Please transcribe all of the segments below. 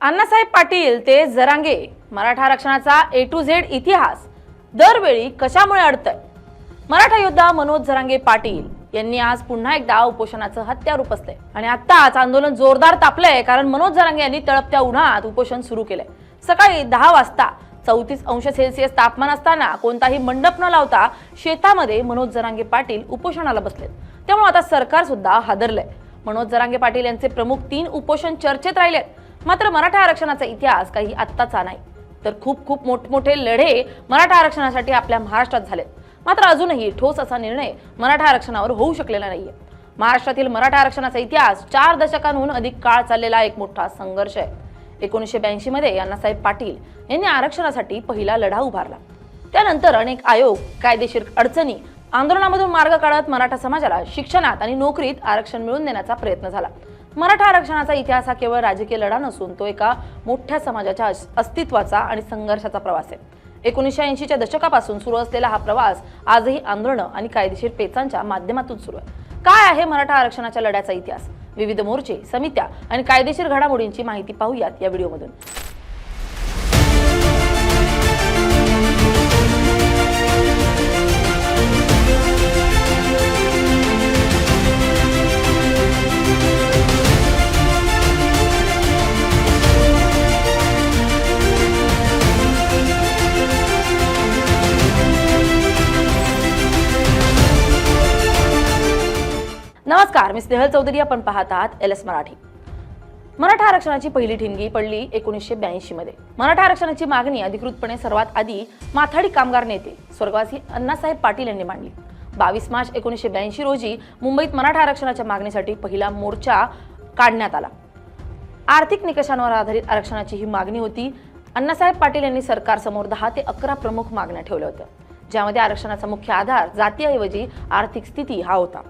अण्णासाहेब पाटील ते जरांगे मराठा आरक्षणाचा ए to Z इतिहास दरवेळी कशामुळे अडतय? मराठा योद्धा मनोज जरांगे पाटील यांनी आज पुन्हा एकदा उपोषणाचं हत्यार उपसलंय आणि आत्ताच आंदोलन जोरदार तापलंय, कारण मनोज जरांगे यांनी तळपत्या उन्हात उपोषण सुरू केलंय। सकाळी 10 वाजता 34°C तापमान असताना कोणताही मंडप न लावता शेतामध्ये मनोज जरांगे पाटील उपोषणाला बसलेत। त्यामुळे आता सरकार सुद्धा हादरलंय। मनोज जरांगे पाटील यांचे प्रमुख 3 उपोषण चर्चेत राहिलेत। मात्र मराठा आरक्षणाचा इतिहास काही आत्ताचा नाही, तर खूप मोठमोठे लढे मराठा आरक्षणासाठी आपल्या महाराष्ट्रात झालेत। मात्र अजूनही ठोस असा निर्णय मराठा आरक्षणावर होऊ शकलेला नाहीये। महाराष्ट्रातील मराठा आरक्षणाचा इतिहास 4 दशकांहून अधिक काळ चाललेला एक मोठा संघर्ष आहे। 1982 मध्ये अण्णासाहेब पाटील यांनी आरक्षणासाठी पहिला लढा उभारला। त्यानंतर अनेक आयोग, कायदेशीर अडचणी, आंदोलनामधून मार्ग काढत मराठा समाजाला शिक्षणात आणि नोकरीत आरक्षण मिळवून देण्याचा प्रयत्न झाला। मराठा आरक्षणाचा इतिहास हा केवळ राजकीय लढा नसून तो एका मोठ्या समाजाच्या अस्तित्वाचा आणि संघर्षाचा प्रवास आहे। 1980च्या दशकापासून सुरू असलेला हा प्रवास आजही आंदोलन आणि कायदेशीर पेचांच्या माध्यमातून सुरू आहे। काय आहे मराठा आरक्षणाच्या लढ्याचा इतिहास? विविध मोर्चे, समित्या आणि कायदेशीर घडामोडींची माहिती पाहूयात या व्हिडिओमधून। नमस्कार, मी स्नेहल चौधरी। आपण पाहत आहात LS मराठी। मराठा आरक्षणाची पहिली ठिणगी पडली 1982 मध्ये। मराठा आरक्षणाची मागणी अधिकृतपणे सर्वात आधी माथाडी कामगार नेते स्वर्गवासी अण्णासाहेब पाटील यांनी मांडली। 22 मार्च 1982 रोजी मुंबईत मराठा आरक्षणाच्या मागणीसाठी पहिला मोर्चा काढण्यात आला। आर्थिक निकषांवर आधारित आरक्षणाची ही मागणी होती। अण्णासाहेब पाटील यांनी सरकारसमोर 10 ते 11 प्रमुख मागण्या ठेवल्या होत्या, ज्यामध्ये आरक्षणाचा मुख्य आधार जातीऐवजी आर्थिक स्थिती हा होता।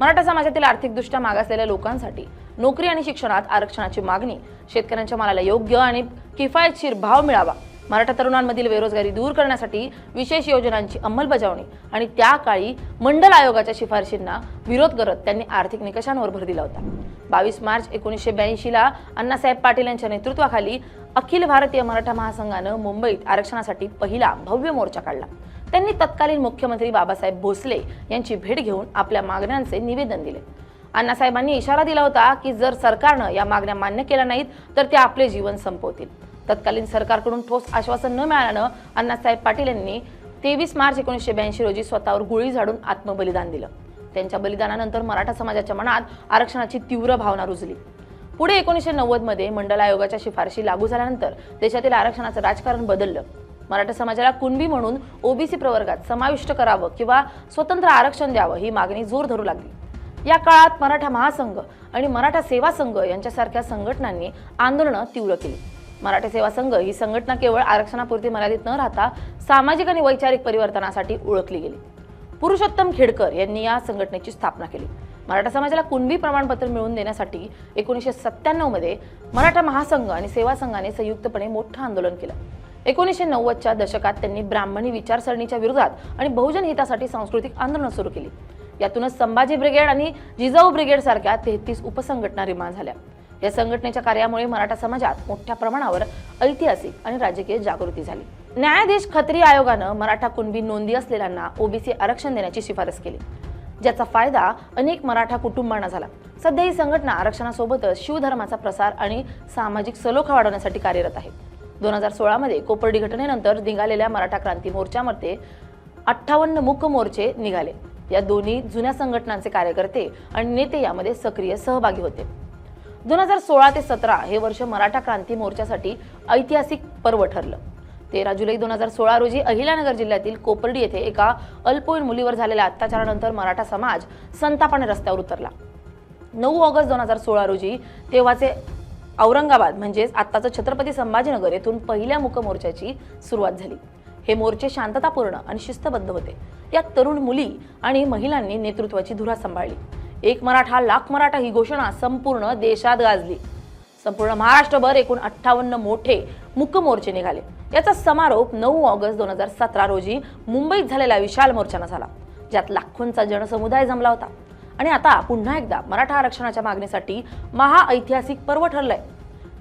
मराठा समाजातील आर्थिकदृष्ट्या मागासलेल्या लोकांसाठी नोकरी आणि शिक्षणात आरक्षणाची मागणी, शेतकऱ्यांच्या मालाला योग्य आणि किफायतशीर भाव मिळावा, मराठा तरुणांमधील बेरोजगारी दूर करण्यासाठी विशेष योजनांची अंमलबजावणी आणि त्या काळी मंडल आयोगाच्या शिफारशींना विरोध करत त्यांनी आर्थिक निकषांवर भर दिला होता। 22 मार्च 1982 ला अण्णासाहेब पाटील यांच्या नेतृत्वाखाली अखिल भारतीय मराठा महासंघानं मुंबईत आरक्षणासाठी पहिला भव्य मोर्चा काढला। त्यांनी तत्कालीन मुख्यमंत्री बाबासाहेब भोसले यांची भेट घेऊन आपल्या मागण्यांचे निवेदन दिले। अण्णासाहेबांनी इशारा दिला होता की जर सरकारनं या मागण्या मान्य केल्या नाहीत तर ते आपले जीवन संपवतील। तत्कालीन सरकारकडून ठोस आश्वासन न मिळाल्यानं अण्णासाहेब पाटील यांनी 23 मार्च 1982 रोजी स्वतःवर गोळी झाडून आत्मबलिदान दिलं। त्यांच्या बलिदानानंतर मराठा समाजाच्या मनात आरक्षणाची तीव्र भावना रुजली। पुढे 1990 मध्ये मंडल आयोगाच्या शिफारशी लागू झाल्यानंतर देशातील आरक्षणाचं राजकारण बदललं। मराठा समाजाला कुणबी म्हणून ओबीसी प्रवर्गात समाविष्ट करावं किंवा स्वतंत्र आरक्षण द्यावं ही मागणी जोर धरू लागली। या काळात मराठा महासंघ आणि मराठा सेवा संघ यांच्यासारख्या संघटनांनी आंदोलनं तीव्र केली। मराठा सेवा संघ ही संघटना केवळ आरक्षणापुरती मर्यादित न राहता सामाजिक आणि वैचारिक परिवर्तनासाठी ओळखली गेली। पुरुषोत्तम खेडकर यांनी या संघटनेची स्थापना केली। मराठा समाजाला कुणबी प्रमाणपत्र मिळवून देण्यासाठी 1997 मध्ये मराठा महासंघ आणि सेवा संघाने संयुक्तपणे मोठं आंदोलन केलं। 1990च्या दशकात त्यांनी ब्राह्मणी विचारसरणीच्या विरोधात आणि बहुजन हितासाठी सांस्कृतिक आंदोलन सुरू केली। यातूनच संभाजी ब्रिगेड आणि जिजाऊ ब्रिगेड सारख्या 33 उपसंघटना निर्माण झाल्या। या संघटनेच्या कार्यामुळे मराठा समाजात मोठ्या प्रमाणावर ऐतिहासिक आणि राजकीय जागृती झाली। न्यायाधीश खत्री आयोगानं मराठा कुणबी नोंदी असलेल्यांना ओबीसी आरक्षण देण्याची शिफारस केली, ज्याचा फायदा अनेक मराठा कुटुंबांना झाला। सध्या ही संघटना आरक्षणासोबतच शिवधर्माचा प्रसार आणि सामाजिक सलोखा वाढवण्यासाठी कार्यरत आहे। 2016 मध्ये कोपर्डी घटनेनंतर निघालेल्या मराठा क्रांती मोर्चामध्ये 58 मूक मोर्चे निघाले। या दोन्ही जुन्या संघटनांचे कार्यकर्ते आणि नेते यामध्ये सक्रिय सहभागी होते। 2016 ते 17 हे वर्ष मराठा क्रांती मोर्चासाठी ऐतिहासिक पर्व ठरलं। 13 जुलै 2016 रोजी अहिल्यानगर जिल्ह्यातील कोपर्डी येथे एका अल्पवयीन मुलीवर झालेल्या अत्याचारानंतर मराठा समाज संतापाने रस्त्यावर उतरला। 9 ऑगस्ट 2016 रोजी तेव्हाचे औरंगाबाद म्हणजेच आत्ताचं छत्रपती संभाजीनगर येथून पहिल्या मूक मोर्चाची सुरुवात झाली। हे मोर्चे शांततापूर्ण आणि शिस्तबद्ध होते। या तरुण मुली आणि महिलांनी नेतृत्वाची धुरा सांभाळली। एक मराठा लाख मराठा ही घोषणा संपूर्ण देशात गाजली। संपूर्ण महाराष्ट्रभर एकूण 58 मोठे मूक मोर्चे निघाले। याचा समारोप 9 ऑगस्ट 2017 रोजी मुंबईत झालेल्या विशाल मोर्चाने झाला, ज्यात लाखोंचा जनसमुदाय जमला होता। आणि आता पुन्हा एकदा मराठा आरक्षणाच्या मागणीसाठी महाऐतिहासिक पर्व ठरलंय।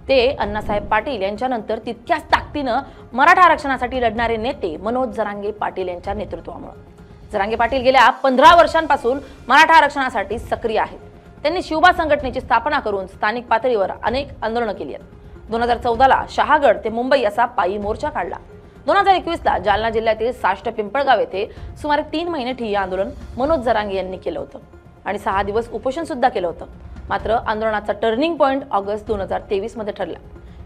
ते अण्णासाहेब पाटील यांच्यानंतर तितक्याच ताकदीनं मराठा आरक्षणासाठी लढणारे नेते मनोज जरांगे पाटील यांच्या नेतृत्वामुळे। जरांगे पाटील गेल्या 15 वर्षांपासून मराठा आरक्षणासाठी सक्रिय आहेत। त्यांनी शिवबा संघटनेची स्थापना करून स्थानिक पातळीवर अनेक आंदोलनं केली आहेत। 2014ला शहागड ते मुंबई असा पायी मोर्चा काढला। 2021ला जालना जिल्ह्यातील साष्ट पिंपळगाव येथे सुमारे 3 महिने ठिय्या आंदोलन मनोज जरांगे यांनी केलं होतं आणि 6 दिवस उपोषण सुद्धा केलं होतं। मात्र आंदोलनाचा टर्निंग पॉइंट ऑगस्ट 2023 मध्ये ठरला।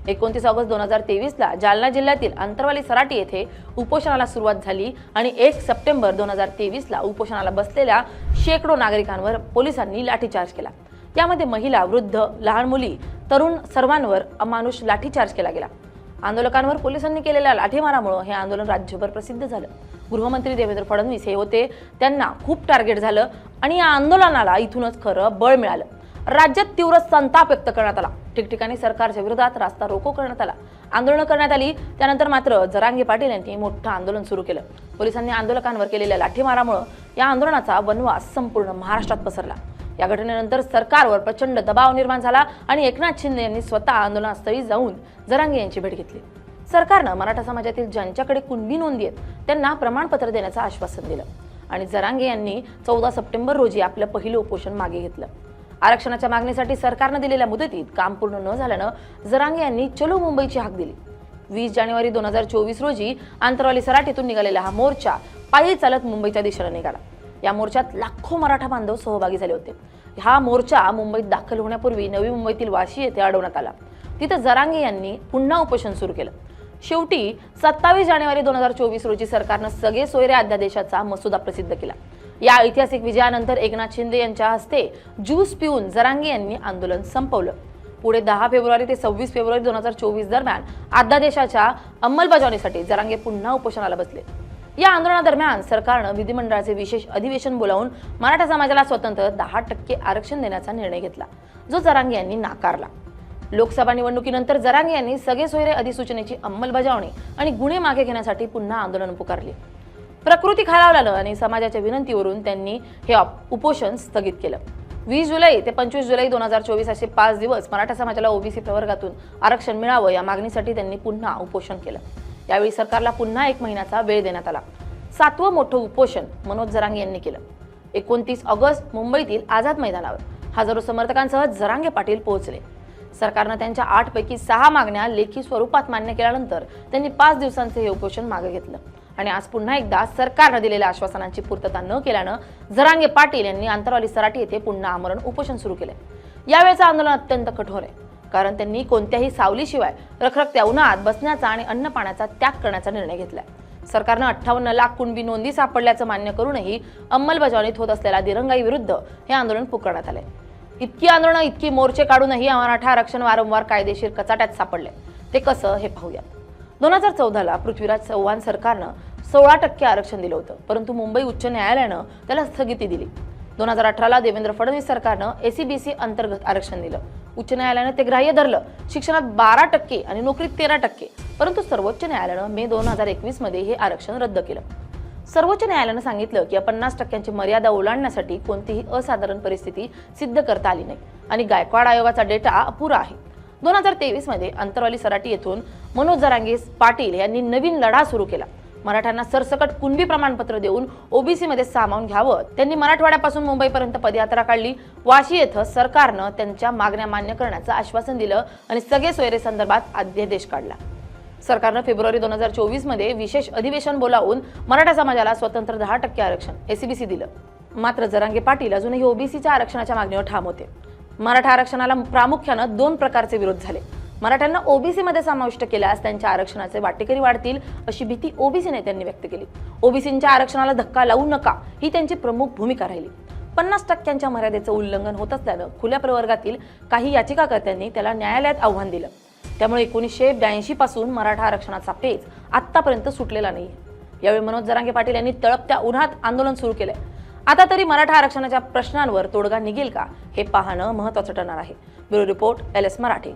29 ऑगस्ट 2023ला जालना जिल्ह्यातील अंतरवाली सराटी येथे उपोषणाला सुरुवात झाली आणि 1 सप्टेंबर 2023ला उपोषणाला बसलेल्या शेकडो नागरिकांवर पोलिसांनी लाठीचार्ज केला। यामध्ये महिला, वृद्ध, लहान मुली, तरुण सर्वांवर अमानुष लाठीचार्ज केला गेला। आंदोलकांवर पोलिसांनी केलेल्या लाठीमारामुळे हे आंदोलन राज्यभर प्रसिद्ध झालं। गृहमंत्री देवेंद्र फडणवीस हे होते, त्यांना खूप टार्गेट झालं आणि या आंदोलनाला इथूनच खरं बळ मिळालं। राज्यात तीव्र संताप व्यक्त करण्यात आला। ठिकठिकाणी सरकारच्या विरोधात रास्ता रोको करण्यात आला, आंदोलनं करण्यात आली। त्यानंतर मात्र जरांगे पाटील यांनी मोठं आंदोलन सुरू केलं। पोलिसांनी आंदोलकांवर केलेल्या लाठीमारामुळे या आंदोलनाचा वनवास संपूर्ण महाराष्ट्रात पसरला। या घटनेनंतर सरकारवर प्रचंड दबाव निर्माण झाला आणि एकनाथ शिंदे यांनी स्वतः आंदोलनस्थळी जाऊन जरांगे यांची भेट घेतली। सरकारनं मराठा समाजातील ज्यांच्याकडे कुणबी नोंदी आहेत त्यांना प्रमाणपत्र देण्याचं आश्वासन दिलं आणि जरांगे यांनी 14 सप्टेंबर रोजी आपलं पहिलं उपोषण मागे घेतलं। आरक्षणाच्या मागणीसाठी सरकारनं दिलेल्या मुदतीत काम पूर्ण न झाल्यानं जरांगे यांनी चलो मुंबईची हाक दिली। 20 जानेवारी 2024 रोजी आंतरवाली सराटीतून निघालेला हा मोर्चा पायी चालत मुंबईच्या दिशेने निघाला। या मोर्चात लाखो मराठा बांधव सहभागी झाले होते। हा मोर्चा मुंबईत दाखल होण्यापूर्वी नवी मुंबईतील वाशी येथे अडवण्यात आला। तिथे जरांगे यांनी पुन्हा उपोषण सुरू केलं। शेवटी 27 जानेवारी 2024 रोजी सरकारनं सगळे सोयरे अध्यादेशाचा मसुदा प्रसिद्ध केला। या ऐतिहासिक विजयानंतर एकनाथ शिंदे यांच्या हस्ते ज्यूस पिऊन जरांगे यांनी आंदोलन संपवलं। पुढे 10 फेब्रुवारी ते 26 फेब्रुवारी 2024 दरम्यान अध्यादेशाच्या अंमलबजावणीसाठी जरांगे पुन्हा उपोषणाला बसले। या आंदोलनादरम्यान सरकारनं विधिमंडळाचे विशेष अधिवेशन बोलावून मराठा समाजाला स्वतंत्र 10% आरक्षण देण्याचा निर्णय घेतला, जो जरांगे यांनी नाकारला। लोकसभा निवडणुकीनंतर जरांगे यांनी सगळे सोयरे अधिसूचनेची अंमलबजावणी आणि गुन्हे मागे घेण्यासाठी पुन्हा आंदोलन पुकारले। प्रकृती खालावल्यानं आणि समाजाच्या विनंतीवरून त्यांनी हे उपोषण स्थगित केलं। 20 जुलै ते 25 जुलै 2024 असे 5 दिवस मराठा समाजाला ओबीसी प्रवर्गातून आरक्षण मिळावं या मागणीसाठी त्यांनी पुन्हा उपोषण केलं। यावेळी सरकारला पुन्हा 1 महिन्याचा वेळ देण्यात आला। 7वं मोठं उपोषण मनोज जरांगे यांनी केलं। 29 ऑगस्ट मुंबईतील आझाद मैदानावर हजारो समर्थकांसह जरांगे पाटील पोहोचले। सरकारनं त्यांच्या 8 पैकी 6 मागण्या लेखी स्वरूपात मान्य केल्यानंतर त्यांनी 5 दिवसांचे हे उपोषण मागे घेतलं आणि आज पुन्हा एकदा सरकारनं दिलेल्या आश्वासनांची पूर्तता न केल्यानं जरांगे पाटील यांनी आंतरवाली सराटी येथे पुन्हा आमरण उपोषण सुरू केले। यावेळचं आंदोलन अत्यंत कठोर आहे, कारण त्यांनी कोणत्याही सावलीशिवाय रखरखत्या उन्हात बसण्याचा आणि अन्न पाण्याचा त्याग करण्याचा निर्णय घेतलाय। सरकारनं 58 लाख कुणबी नोंदी सापडल्याचं मान्य करूनही अंमलबजावणीत होत असलेल्या दिरंगाई विरुद्ध हे आंदोलन पुकारण्यात आले। इतकी आंदोलनं, इतकी मोर्चे काढूनही मराठा आरक्षण वारंवार कायदेशीर कचाट्यात सापडले। ते कसं हे पाहूया। 2014ला पृथ्वीराज चव्हाण सरकारनं 16% आरक्षण दिलं होतं, परंतु मुंबई उच्च न्यायालयानं त्याला स्थगिती दिली। 2018ला देवेंद्र फडणवीस सरकारनं एसीबीसी अंतर्गत आरक्षण दिलं। उच्च न्यायालयानं ते ग्राह्य धरलं। शिक्षणात 12% आणि नोकरीत 13%, परंतु सर्वोच्च न्यायालयानं मे 2021 मध्ये हे आरक्षण रद्द केलं। सर्वोच्च न्यायालयानं सांगितलं की 50%ची मर्यादा ओलांडण्यासाठी कोणतीही असाधारण परिस्थिती सिद्ध करता आली नाही आणि गायकवाड आयोगाचा डेटा अपुरा आहे। 2023 मध्ये अंतरवाली सराटी येथून मनोज जरांगे पाटील यांनी नवीन लढा सुरू केला। मराठ्यांना सरसकट कुणबी प्रमाणपत्र देऊन ओबीसी मध्ये सामावून घ्यावं। त्यांनी मराठवाड्यापासून मुंबईपर्यंत पदयात्रा काढली। वाशी येथे सरकारनं त्यांच्या मागण्या मान्य करण्याचं आश्वासन दिलं आणि सगळे सोयरे संदर्भात अध्यादेश काढला। सरकारनं फेब्रुवारी 2024 मध्ये विशेष अधिवेशन बोलावून मराठा समाजाला स्वतंत्र 10% आरक्षण एसीबीसी दिलं। मात्र जरांगे पाटील अजूनही ओबीसीच्या आरक्षणाच्या मागणीवर ठाम होते। मराठा आरक्षणाला प्रामुख्यानं 2 प्रकारचे विरोध झाले। मराठ्यांना ओबीसी मध्ये समाविष्ट केल्यास त्यांच्या आरक्षणाचे वाटेकरी वाढतील अशी भीती ओबीसी नेत्यांनी व्यक्त केली। ओबीसींच्या आरक्षणाला धक्का लावू नका ही त्यांची प्रमुख भूमिका राहिली। 50% मर्यादेचं उल्लंघन होत असल्यानं खुल्या प्रवर्गातील काही याचिकाकर्त्यांनी त्याला न्यायालयात आव्हान दिलं। त्यामुळे 1982 पासून मराठा आरक्षणाचा पेच आतापर्यंत सुटलेला नाही। यावेळी मनोज जरांगे पाटील यांनी तळपत्या उन्हात आंदोलन सुरू केलंय। आता तरी मराठा आरक्षणाच्या प्रश्नांवर तोडगा निघेल का हे पाहणं महत्त्वाचं ठरणार आहे। Bureau report LS Marathi.